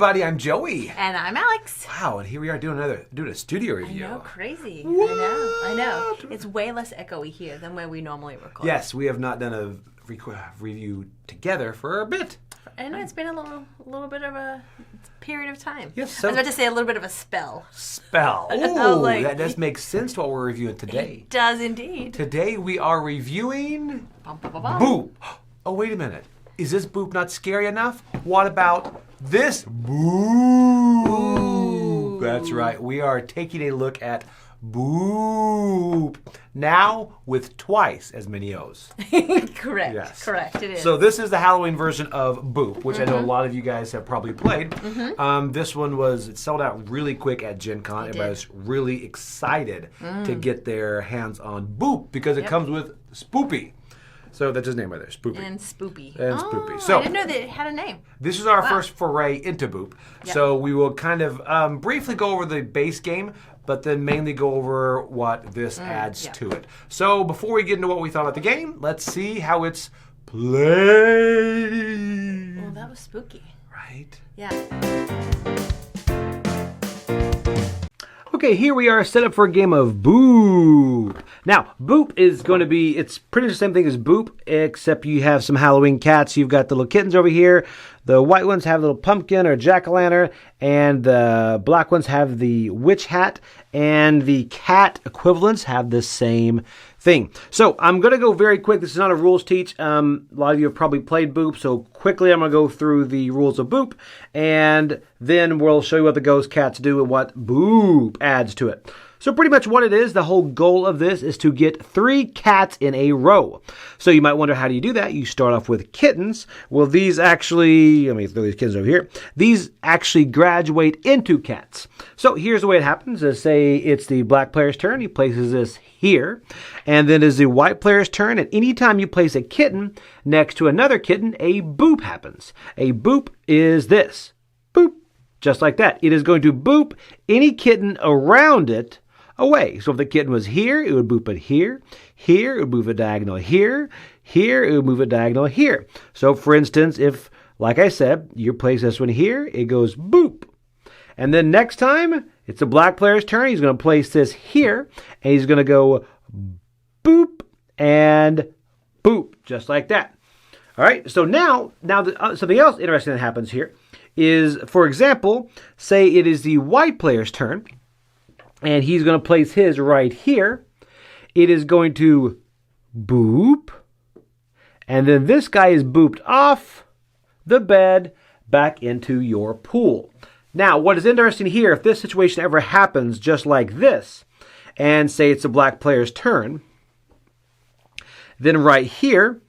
everybody, I'm Joey. And I'm Alex. Wow, and here we are doing a studio review. I know, crazy. What? I know. It's way less echoey here than where we normally record. Yes, we have not done a review together for a bit. I know, it's been a little bit of a period of time. Yes, so I was about to say a little bit of a spell. Ooh, like, that does make sense to what we're reviewing today. It does indeed. Today we are reviewing Boop. Boop. Oh, wait a minute. Is this Boop not scary enough? What about this Boop? Ooh. That's right. We are taking a look at Boop. Now with twice as many O's. Correct. Yes. Correct, it is. So this is the Halloween version of Boop, which I know a lot of you guys have probably played. This one it sold out really quick at Gen Con. Everybody was really excited to get their hands on Boop because it comes with Spoopy. So that's his name right there, Spoopy. And Spoopy. Spoopy. Oh, So I didn't know that it had a name. this is our first foray into Boop. Yep. So we will kind of briefly go over the base game, but then mainly go over what this adds to it. So before we get into what we thought about the game, let's see how it's played. Well, that was spooky. Right? Yeah. Okay, here we are set up for a game of Boop. Now, Boop is going to be, it's pretty much the same thing as Boop, except you have some Halloween cats. You've got the little kittens over here. The white ones have a little pumpkin or jack-o'-lantern, and the black ones have the witch hat, and the cat equivalents have the same thing. So I'm going to go very quick. This is not a rules teach. A lot of you have probably played Boop, so quickly I'm going to go through the rules of Boop, and then we'll show you what the ghost cats do and what Boop adds to it. So pretty much what it is, the whole goal of this is to get 3 cats in a row. So you might wonder, how do you do that? You start off with kittens. Well, these actually, let me throw these kittens over here. These actually graduate into cats. So here's the way it happens. Is say it's the black player's turn. He places this here. And then it's the white player's turn. And anytime you place a kitten next to another kitten, a boop happens. A boop is this. Boop. Just like that. It is going to boop any kitten around it away. So if the kitten was here, it would boop it here. Here, it would move it diagonal here. Here, it would move it diagonal here. So for instance, if, like I said, you place this one here, it goes boop. And then next time, it's the black player's turn. He's going to place this here, and he's going to go boop and boop, just like that. All right, so now something else interesting that happens here is, for example, say it is the white player's turn, and he's going to place his right here. It is going to boop. And then this guy is booped off the bed back into your pool. Now, what is interesting here, if this situation ever happens just like this, and say it's the black player's turn, then right here,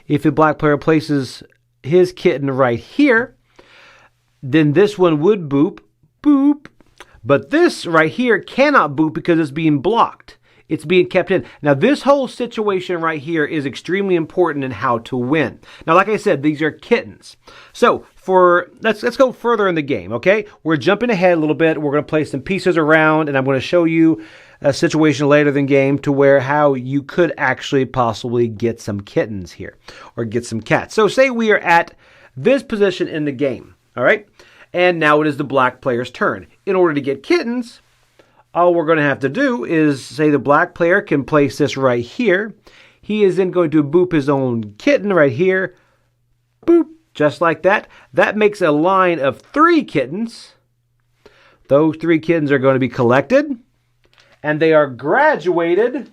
if the black player places his kitten right here, then this one would boop, boop. But this right here cannot boop because it's being blocked. It's being kept in. Now, this whole situation right here is extremely important in how to win. Now, like I said, these are kittens. So, let's go further in the game, okay? We're jumping ahead a little bit. We're going to place some pieces around, and I'm going to show you a situation later in the game to where how you could actually possibly get some kittens here or get some cats. So, say we are at this position in the game, all right? And now it is the black player's turn. In order to get kittens, all we're going to have to do is say the black player can place this right here. He is then going to boop his own kitten right here. Boop, just like that. That makes a line of 3 kittens. Those 3 kittens are going to be collected, and they are graduated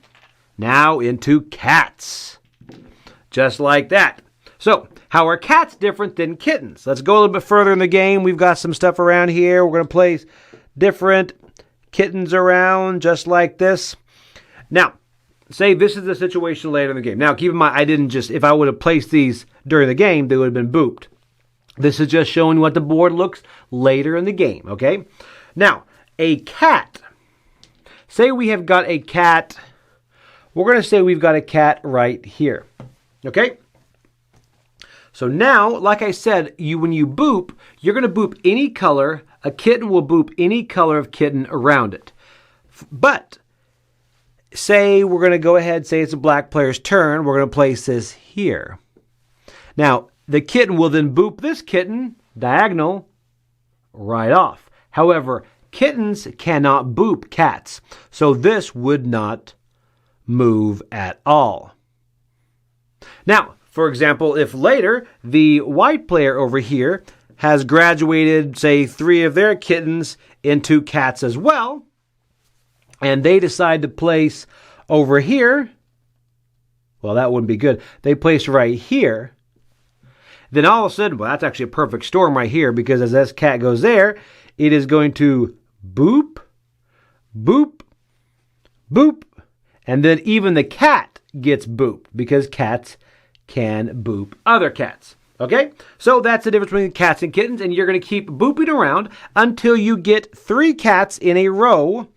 now into cats. Just like that. So, how are cats different than kittens? Let's go a little bit further in the game. We've got some stuff around here. We're going to place different kittens around just like this. Now, say this is the situation later in the game. Now, keep in mind, I didn't just, if I would have placed these during the game, they would have been booped. This is just showing what the board looks later in the game, okay? Now, a cat. Say we have got a cat. We're going to say we've got a cat right here, okay? So now, like I said, when you boop, you're going to boop any color. A kitten will boop any color of kitten around it. But say we're going to go ahead, say it's a black player's turn. We're going to place this here. Now, the kitten will then boop this kitten diagonal, right off. However, kittens cannot boop cats, so this would not move at all. Now, for example, if later the white player over here has graduated, say, 3 of their kittens into cats as well, and they decide to place over here, well, that wouldn't be good. They place right here, then all of a sudden, well, that's actually a perfect storm right here, because as this cat goes there, it is going to boop, boop, boop, and then even the cat gets booped, because cats can boop other cats. Okay? So that's the difference between cats and kittens, and you're going to keep booping around until you get 3 cats in a row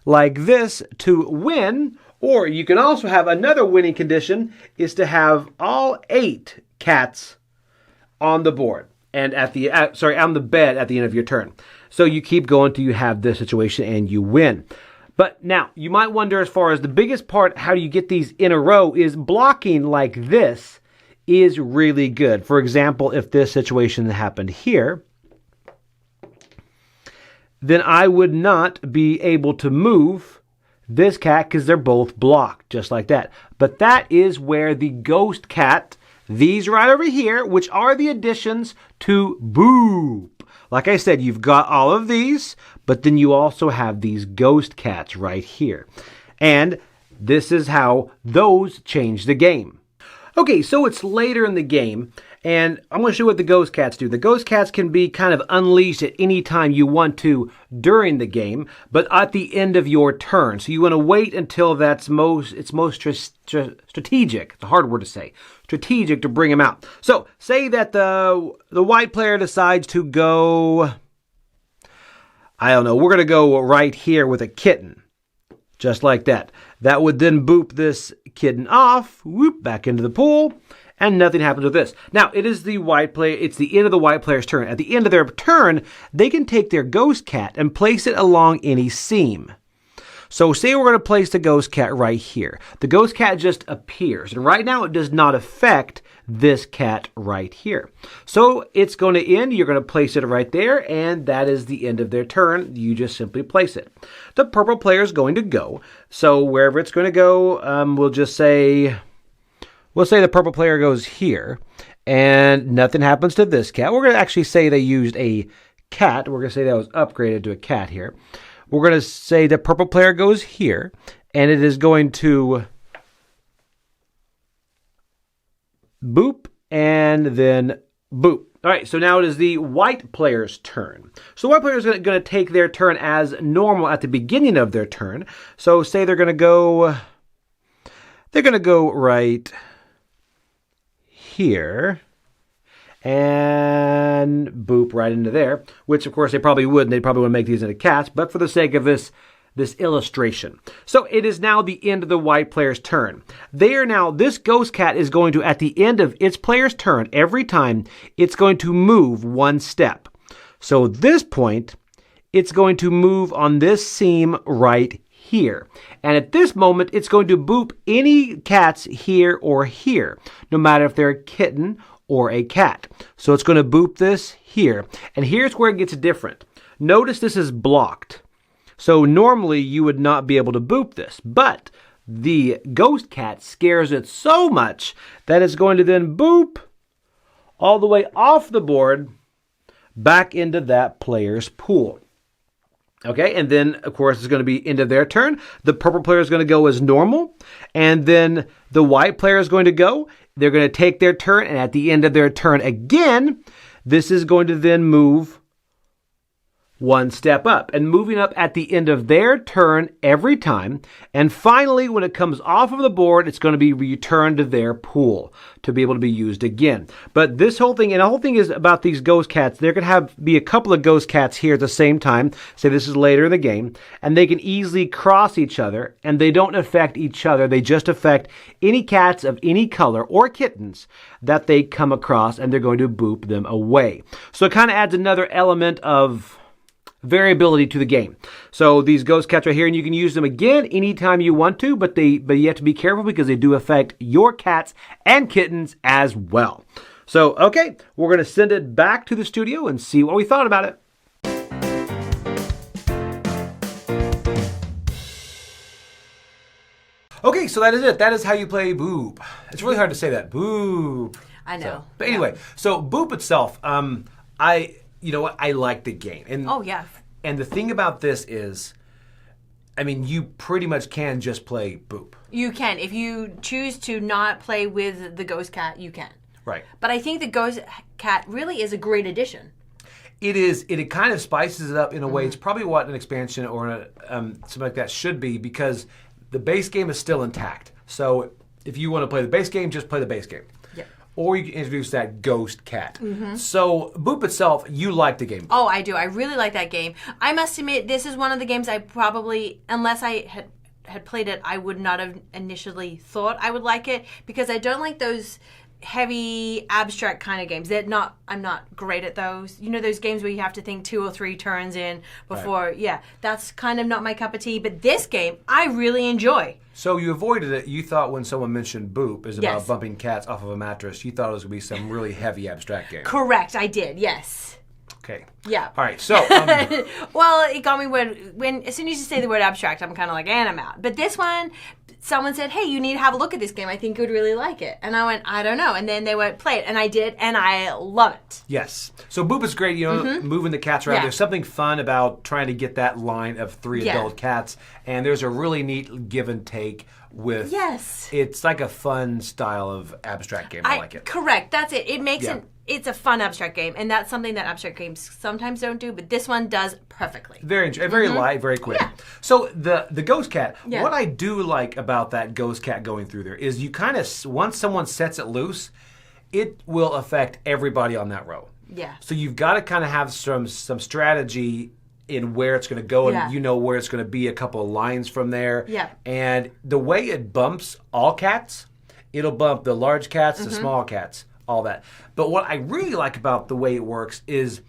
like this to win. Or you can also have another winning condition, is to have all 8 cats on the board and on the bed at the end of your turn. So you keep going till you have this situation and you win. But now, you might wonder, as far as the biggest part, how do you get these in a row, is blocking like this is really good. For example, if this situation happened here, then I would not be able to move this cat because they're both blocked, just like that. But that is where the ghost cat, these right over here, which are the additions to Boop. Like I said, you've got all of these, but then you also have these ghost cats right here. And this is how those change the game. Okay, so it's later in the game, and I'm going to show you what the ghost cats do. The ghost cats can be kind of unleashed at any time you want to during the game, but at the end of your turn. So you want to wait until it's most strategic. It's a hard word to say. Strategic to bring them out. So say that the white player decides to go, I don't know, we're going to go right here with a kitten. Just like that. That would then boop this kitten off, whoop, back into the pool, and nothing happens with this. Now, it's the end of the white player's turn. At the end of their turn, they can take their ghost cat and place it along any seam. So say we're going to place the ghost cat right here. The ghost cat just appears, and right now it does not affect this cat right here. So it's going to end. You're going to place it right there, and that is the end of their turn. You just simply place it. The purple player is going to go. So wherever it's going to go, we'll say the purple player goes here, and nothing happens to this cat. We're going to actually say they used a cat. We're going to say that was upgraded to a cat here. We're going to say the purple player goes here, and it is going to boop, and then boop. All right, so now it is the white player's turn. So the white player is going to take their turn as normal at the beginning of their turn. So say they're going to go right here and boop right into there, which of course they probably wouldn't. They probably would make these into cats, but for the sake of this illustration. So it is now the end of the white player's turn. This ghost cat is going to, at the end of its player's turn, every time, it's going to move 1 step. So at this point, it's going to move on this seam right here. And at this moment, it's going to boop any cats here or here, no matter if they're a kitten or a cat. So it's going to boop this here. And here's where it gets different. Notice this is blocked. So normally you would not be able to boop this, but the ghost cat scares it so much that it's going to then boop all the way off the board back into that player's pool. Okay, and then, of course, it's going to be into their turn. The purple player is going to go as normal, and then the white player is going to go. They're going to take their turn, and at the end of their turn again, this is going to then move 1 step up, and moving up at the end of their turn every time. And finally, when it comes off of the board, it's going to be returned to their pool to be able to be used again. But this whole thing, and the whole thing is about these ghost cats. There could be a couple of ghost cats here at the same time. Say this is later in the game, and they can easily cross each other, and they don't affect each other. They just affect any cats of any color or kittens that they come across, and they're going to boop them away. So it kind of adds another element of variability to the game. So these ghost cats right here, and you can use them again anytime you want to, but you have to be careful because they do affect your cats and kittens as well. So, okay, we're going to send it back to the studio and see what we thought about it. Okay, so that is it. That is how you play Boop. It's really hard to say that. Boop. I know. So, but anyway, so Boop itself, you know what? I like the game. And, Oh, yeah. And the thing about this is, I mean, you pretty much can just play Boop. You can. If you choose to not play with the ghost cat, you can. Right. But I think the ghost cat really is a great addition. It is. It kind of spices it up in a way. It's probably what an expansion or something like that should be, because the base game is still intact. So if you want to play the base game, just play the base game. Yeah. Or you can introduce that ghost cat. So Boop itself, you like the game. Oh, I do. I really like that game. I must admit, this is one of the games I probably, unless I had played it, I would not have initially thought I would like it, because I don't like those heavy abstract kind of games. I'm not great at those. You know, those games where you have to think 2 or 3 turns in before. Right. Yeah, that's kind of not my cup of tea. But this game, I really enjoy. So you avoided it. You thought when someone mentioned Boop is about Yes. bumping cats off of a mattress, you thought it was going to be some really heavy abstract game. Correct, I did. Yes. Okay. Yeah. All right. So. Well, it got me when as soon as you say the word abstract, I'm kind of like, and I'm out. But this one, someone said, hey, you need to have a look at this game. I think you would really like it. And I went, I don't know. And then they went, play it. And I did, and I love it. Yes. So Boop is great, you know, moving the cats around. Yeah. There's something fun about trying to get that line of 3 Yeah. adult cats. And there's a really neat give and take with... Yes. It's like a fun style of abstract game. I like it. Correct. That's it. It makes Yeah. it's a fun abstract game. And that's something that abstract games sometimes don't do. But this one does perfectly. Very light, very quick. Yeah. So the ghost cat, Yeah. what I do like about that ghost cat going through there is you kind of, once someone sets it loose, it will affect everybody on that row. Yeah. So you've got to kind of have some strategy in where it's going to go, and Yeah. you know where it's going to be a couple of lines from there. Yeah. And the way it bumps all cats, it'll bump the large cats, the small cats, all that. But what I really like about the way it works is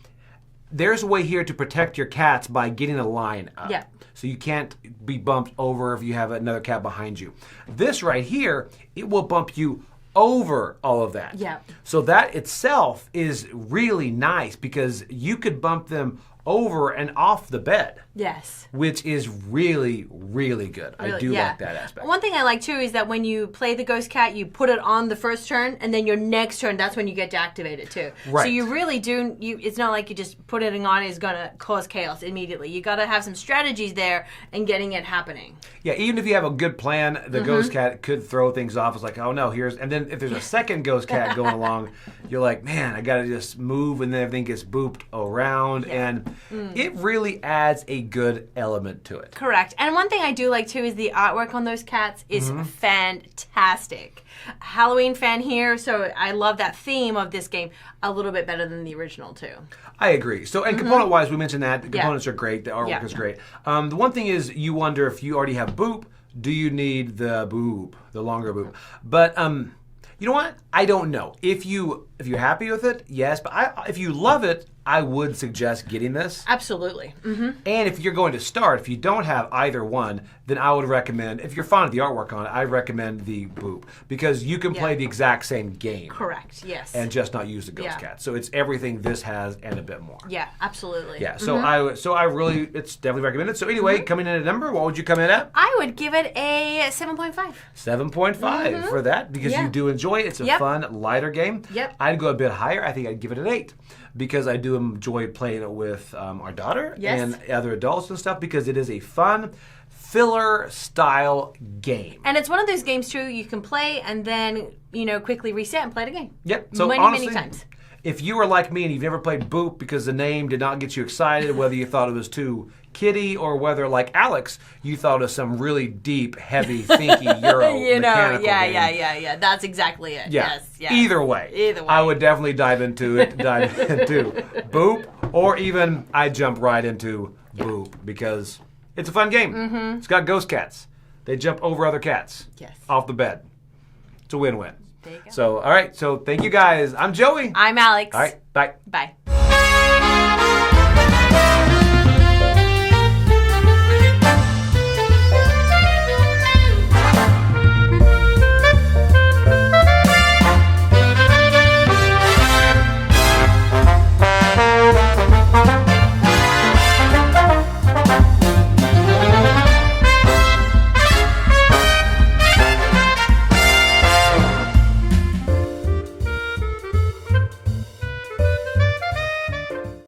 there's a way here to protect your cats by getting a line up. Yeah. So you can't be bumped over if you have another cat behind you. This right here, it will bump you over all of that. Yeah. So that itself is really nice because you could bump them over and off the bed. Yes. Which is really, really good. I Really, do yeah. like that aspect. One thing I like too is that when you play the ghost cat, you put it on the first turn, and then your next turn, that's when you get to activate it too. Right. So you really do. It's not like you just put it on is going to cause chaos immediately. You got to have some strategies there and getting it happening. Yeah, even if you have a good plan, the ghost cat could throw things off. It's like, oh no, and then if there's a second ghost cat going along, you're like, man, I got to just move, and then everything gets booped around, and it really adds a good element to it. Correct. And one thing I do like too is the artwork on those cats is fantastic. Halloween fan here, so I love that theme of this game a little bit better than the original too. I agree. So, and component-wise, we mentioned that. The components are great. The artwork Yeah. is great. The one thing is, you wonder if you already have Boop, do you need the Boop, the longer Boop? But you know what? I don't know. If you're happy with it, yes. But if you love it, I would suggest getting this. Absolutely. Mm-hmm. And if you're going to start, if you don't have either one, then I would recommend, if you're fond of the artwork on it, I recommend the Boop. Because you can play the exact same game. Correct. Yes. And just not use the Ghost Cat. So it's everything this has and a bit more. Yeah, absolutely. Yeah, so I really, it's definitely recommended. So anyway, coming in at a number, what would you come in at? I would give it a 7.5. 7.5 for that, because you do enjoy it. It's a fun, lighter game. Yep. I'd go a bit higher. I think I'd give it an 8, because I do enjoy playing it with our daughter and other adults and stuff, because it is a fun, filler-style game. And it's one of those games, too, you can play and then, quickly reset and play it again. Yep. So many times. If you were like me and you've never played Boop because the name did not get you excited, whether you thought it was too kiddie or whether, like Alex, you thought of some really deep, heavy, thinky Euro mechanical game. Yeah. That's exactly it. Yeah. Yes. Either way, I would definitely dive into Boop, or even I'd jump right into Boop, because it's a fun game. It's got ghost cats. They jump over other cats off the bed. It's a win-win. There you go. So, all right. So, thank you guys. I'm Joey. I'm Alex. All right. Bye. Bye.